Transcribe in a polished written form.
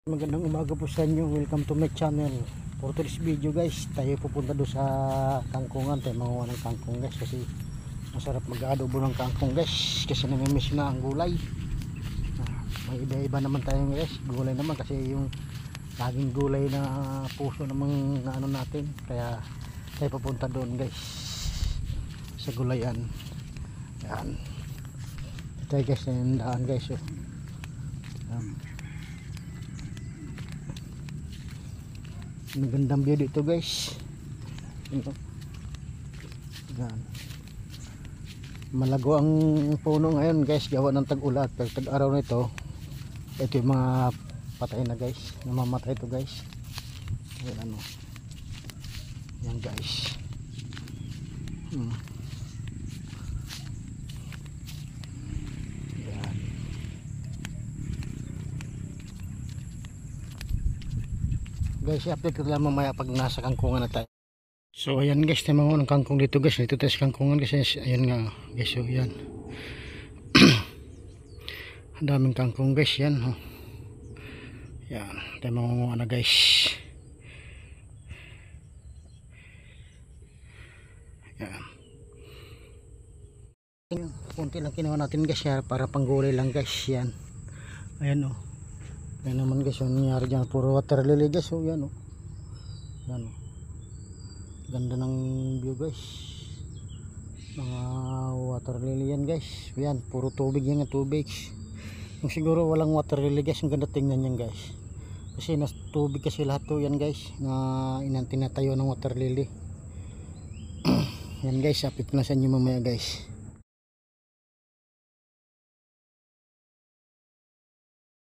Magandang umaga po sa inyo. Welcome to my channel. For today's video guys, tayo pupunta doon sa kangkungan. Tayo manguha ng kangkong guys, kasi masarap mag-adobo ng kangkong guys, kasi namimiss na ang gulay. May iba-iba naman tayo guys, gulay naman, kasi yung laging gulay na puso namang na ano natin. Kaya tayo pupunta doon guys, sa gulayan. Yan. Ito guys, yung daan guys. Magandang view dito guys. Yan. Malago ang puno ngayon guys, gawa ng tag-ulat. Pag tag-araw na ito yung mga patay na guys, namamatay ito guys. Ayan, ano. Yan guys. Yan. Guys, i-update ko lang mamaya pag nasa kangkungan na tayo. So ayan guys, tayo mga kangkong dito guys. Dito tayo sa kangkungan kasi ayan nga guys, so yan. Ang daming kangkong guys yan. Yan, tayo mga na guys. Yan. Kunti lang kinuha natin guys para panggulay lang guys. Yan. Ayan o. Yan naman guys, yung nangyari dyan, puro water lily guys. So yan o. Yan o. Ganda ng view guys. Mga water lily yan guys. Yan, puro tubig yan, tubig. Kung siguro walang water lily guys, ang ganda tingnan yan guys. Kasi nas tubig kasi lahat to yan guys, na tinatayo ng water lily. Yan guys, apit na sa inyo mamaya guys.